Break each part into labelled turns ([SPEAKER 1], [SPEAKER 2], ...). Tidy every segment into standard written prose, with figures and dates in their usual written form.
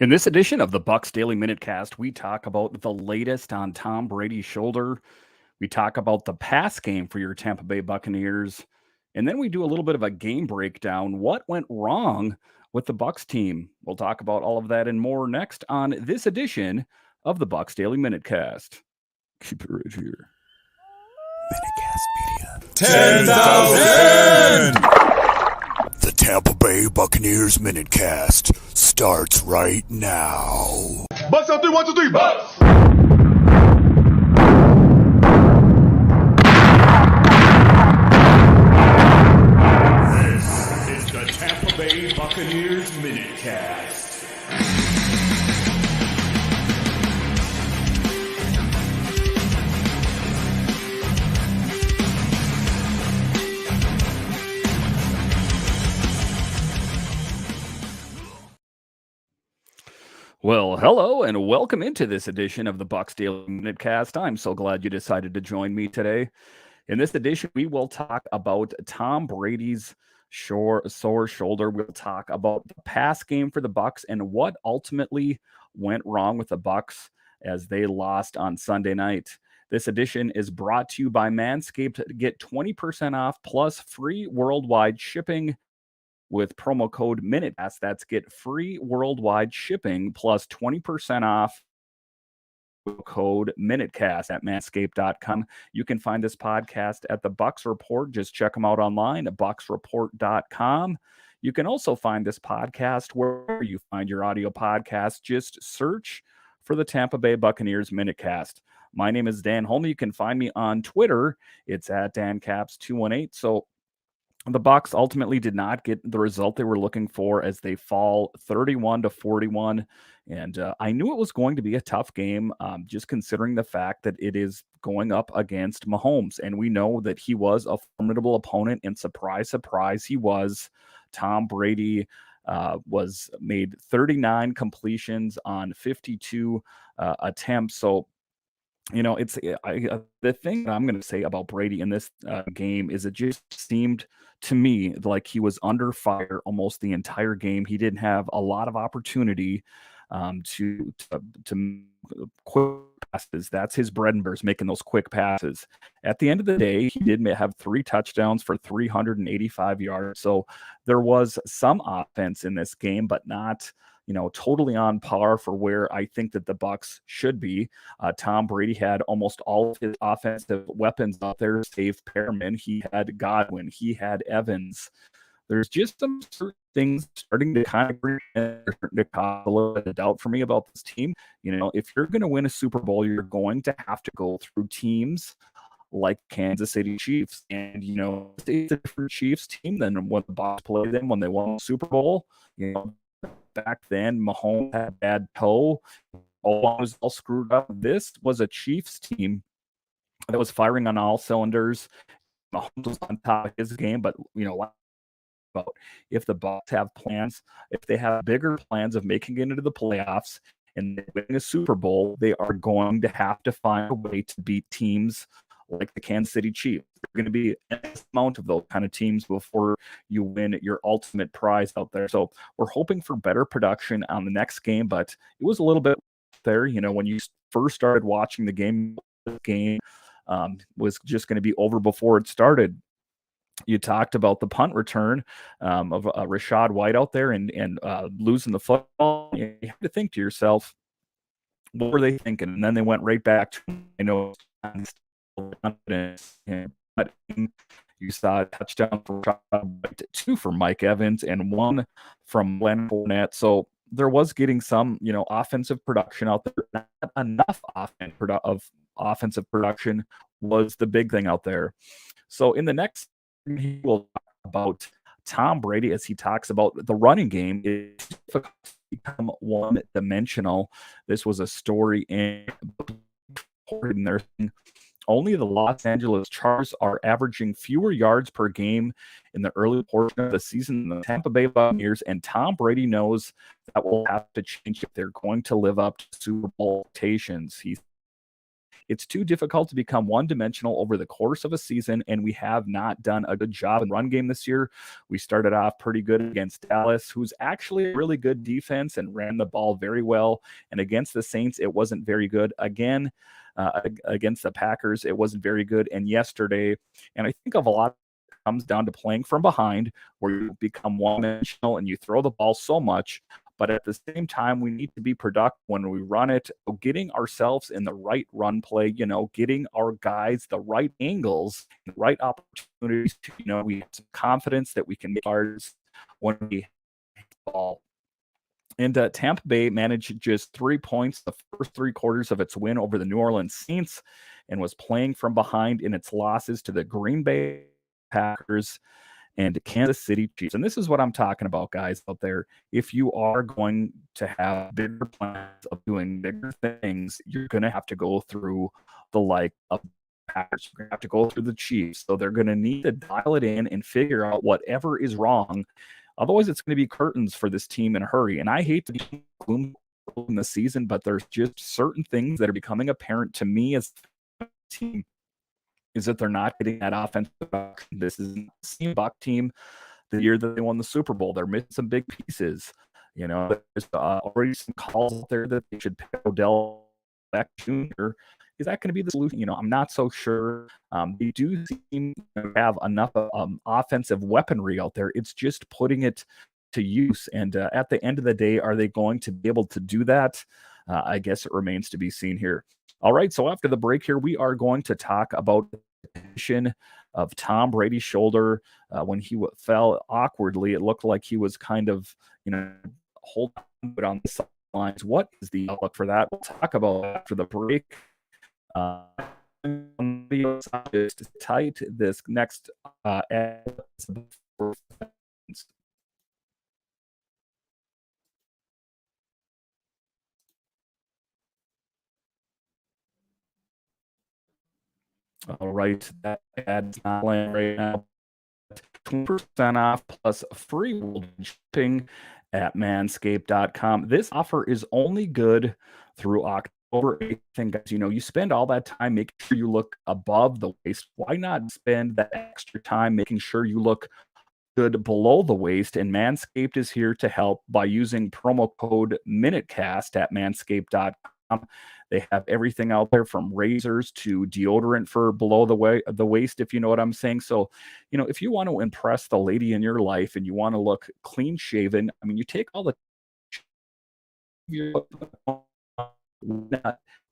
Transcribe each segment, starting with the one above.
[SPEAKER 1] In this edition of the Bucs Daily MinuteCast, we talk about the latest on Tom Brady's shoulder. We talk about the pass game for your Tampa Bay Buccaneers, and then we do a little bit of a game breakdown. What went wrong with the Bucs team? We'll talk about all of that and more next on this edition of the Bucs Daily MinuteCast. Keep it right here.
[SPEAKER 2] MinuteCast Media.
[SPEAKER 3] 10,000!
[SPEAKER 2] The Tampa Bay Buccaneers MinuteCast starts right now.
[SPEAKER 3] Bucs on 3, 1, 2, 3, Bucs!
[SPEAKER 1] This is the Tampa Bay Buccaneers MinuteCast. Well, hello and welcome into this edition of the Bucs Daily MinuteCast. I'm so glad you decided to join me today. In this edition, we will talk about Tom Brady's sore shoulder. We'll talk about the pass game for the Bucs and what ultimately went wrong with the Bucs as they lost on Sunday night. This edition is brought to you by Manscaped. Get 20% off plus free worldwide shipping with promo code MinuteCast. That's get free worldwide shipping plus 20% off code MinuteCast at manscaped.com. You can find this podcast at the Bucs Report. Just check them out online at bucsreport.com. You can also find this podcast where you find your audio podcast. Just search for the Tampa Bay Buccaneers MinuteCast. My name is Dan Holme. You can find me on Twitter. It's at DanCaps218. So the Bucs ultimately did not get the result they were looking for as they fall 31-41. And I knew it was going to be a tough game, just considering the fact that it is going up against Mahomes. And we know that he was a formidable opponent, and surprise, he was. Tom Brady was made 39 completions on 52 attempts. So, you know, it's the thing that I'm going to say about Brady in this game is it just seemed to me like he was under fire almost the entire game. He didn't have a lot of opportunity to quick passes. That's his bread and butter, is making those quick passes. At the end of the day, he did have 3 touchdowns for 385 yards. So there was some offense in this game, but not totally on par for where I think that the Bucs should be. Tom Brady had almost all of his offensive weapons out there, save Perriman. He had Godwin. He had Evans. There's just some certain things starting to kind of cause a little bit of doubt for me about this team. If you're going to win a Super Bowl, you're going to have to go through teams like Kansas City Chiefs. And, it's a different Chiefs team than when the Bucs played them when they won the Super Bowl. Back then, Mahomes had a bad toe. All was all screwed up. This was a Chiefs team that was firing on all cylinders. Mahomes was on top of his game, but about if the Bucs have plans, if they have bigger plans of making it into the playoffs and winning a Super Bowl, they are going to have to find a way to beat teams like the Kansas City Chiefs. There are going to be an amount of those kind of teams before you win your ultimate prize out there. So we're hoping for better production on the next game, but it was a little bit there. When you first started watching the game was just going to be over before it started. You talked about the punt return of Rachaad White out there and losing the football. You have to think to yourself, what were they thinking? And then they went right back to, confidence. But you saw a touchdown for 2 from Mike Evans and 1 from Glenn Fournette. So there was getting some, offensive production out there. Not enough offensive production was the big thing out there. So in the next, he will talk about Tom Brady as he talks about the running game is difficult to become one-dimensional. This was a story in their thing. Only the Los Angeles Chargers are averaging fewer yards per game in the early portion of the season than the Tampa Bay Buccaneers, and Tom Brady knows that will have to change if they're going to live up to Super Bowl expectations. It's too difficult to become one-dimensional over the course of a season, and we have not done a good job in run game this year. We started off pretty good against Dallas, who's actually a really good defense and ran the ball very well. And against the Saints, it wasn't very good. Again, against the Packers, it wasn't very good. And yesterday, and I think of a lot comes down to playing from behind, where you become one-dimensional and you throw the ball so much. But at the same time, we need to be productive when we run it, getting ourselves in the right run play, getting our guys the right angles, right opportunities to, we have some confidence that we can make ours when we hit the ball. And Tampa Bay managed just 3 points the first 3 quarters of its win over the New Orleans Saints and was playing from behind in its losses to the Green Bay Packers and Kansas City Chiefs. And this is what I'm talking about, guys, out there. If you are going to have bigger plans of doing bigger things, you're going to have to go through the like of Packers. You're going to have to go through the Chiefs. So they're going to need to dial it in and figure out whatever is wrong. Otherwise, it's going to be curtains for this team in a hurry. And I hate to be gloom in the season, but there's just certain things that are becoming apparent to me as a team is that they're not getting that offensive production. This is the same Buck team the year that they won the Super Bowl. They're missing some big pieces. There's already some calls out there that they should pay Odell Beckham Jr. Is that going to be the solution? I'm not so sure. They do seem to have enough offensive weaponry out there. It's just putting it to use. And at the end of the day, are they going to be able to do that? I guess it remains to be seen here. All right, so after the break here, we are going to talk about the condition of Tom Brady's shoulder. When he fell awkwardly, it looked like he was kind of, holding on the sidelines. What is the outlook for that? We'll talk about after the break. Just tight this next all right, that ad's not playing right now. 20% off plus free shipping at manscaped.com. This offer is only good through October 8th. And guys, you spend all that time making sure you look above the waist. Why not spend that extra time making sure you look good below the waist? And Manscaped is here to help by using promo code MinuteCast at manscaped.com. They have everything out there from razors to deodorant for below the waist, if you know what I'm saying. So, if you want to impress the lady in your life and you want to look clean shaven, you take all the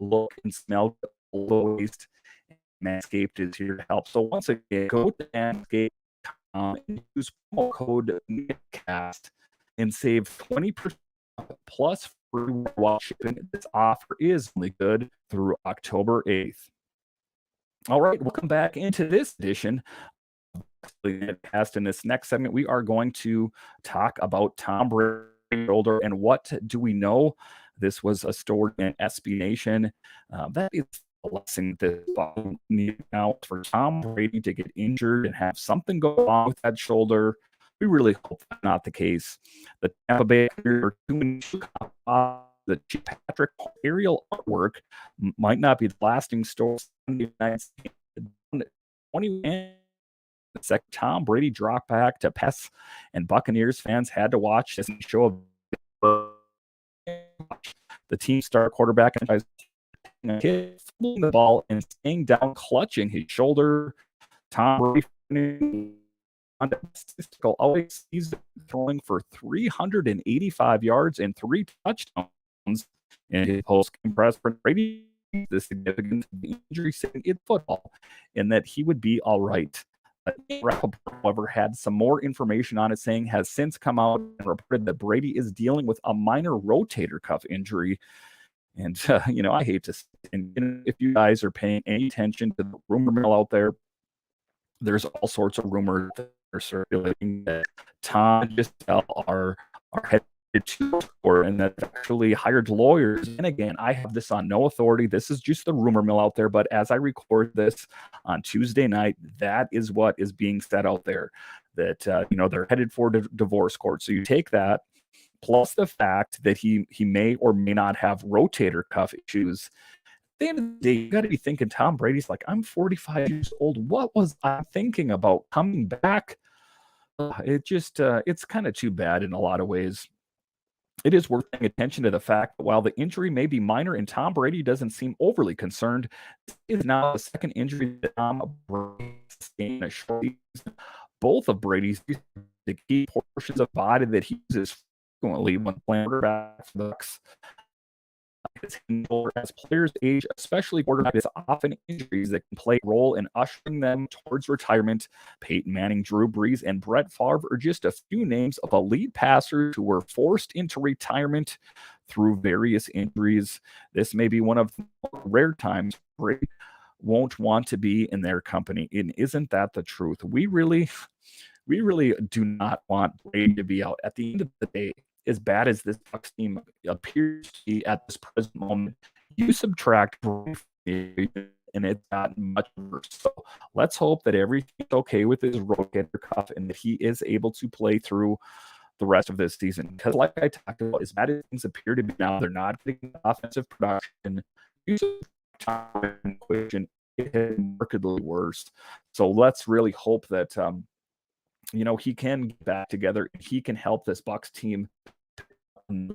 [SPEAKER 1] look and smell below the waist. Manscaped is here to help. So once again, go to Manscaped and use promo code MinuteCast and save 20% plus free while shipping. This offer is only good through October 8th. All right, welcome back into this edition of the MinuteCast. In this next segment, we are going to talk about Tom Brady's shoulder and what do we know. This was a story in SB Nation. That is a blessing that needed now for Tom Brady to get injured and have something go on with that shoulder. We really hope that's not the case. The Tampa Bay are doing the Patrick aerial artwork might not be the lasting story. Sunday night, 20 second Tom Brady dropped back to Pets and Buccaneers fans had to watch this show of the team star quarterback and fumbling the ball and staying down, clutching his shoulder. Tom Brady always sees throwing for 385 yards and 3 touchdowns in his post-game press. Brady, the significance of the injury sitting in football, and that he would be all right. However, had some more information on it, saying has since come out and reported that Brady is dealing with a minor rotator cuff injury. And, I hate to, and if you guys are paying any attention to the rumor mill out there, there's all sorts of rumors that are circulating that Tom and Giselle are headed to court and that actually hired lawyers. And again, I have this on no authority. This is just the rumor mill out there. But as I record this on Tuesday night, that is what is being said out there, that, they're headed for divorce court. So you take that, plus the fact that he may or may not have rotator cuff issues. the end of the day, you got to be thinking Tom Brady's like, I'm 45 years old. What was I thinking about coming back? It's kind of too bad in a lot of ways. It is worth paying attention to the fact that while the injury may be minor and Tom Brady doesn't seem overly concerned, this is now the second injury that Tom Brady sustained in a short season. Both of Brady's the key portions of body that he uses frequently when playing quarterback for the Bucs. As players age, especially quarterbacks, is often injuries that can play a role in ushering them towards retirement. Peyton Manning, Drew Brees, and Brett Favre are just a few names of elite passers who were forced into retirement through various injuries. This may be one of the rare times Brady won't want to be in their company. And isn't that the truth? We really do not want Brady to be out. At the end of the day, as bad as this Bucs team appears to be at this present moment, you subtract Brady and it's gotten much worse. So let's hope that everything's okay with his rotator cuff and that he is able to play through the rest of this season. Because like I talked about, as bad as things appear to be now, they're not getting offensive production. It is markedly worse. So let's really hope that he can get back together and he can help this Bucs team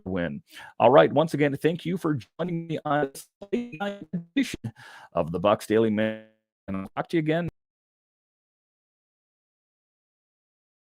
[SPEAKER 1] win. All right. Once again, thank you for joining me on this late night edition of the Bucs Daily Minute. And I'll talk to you again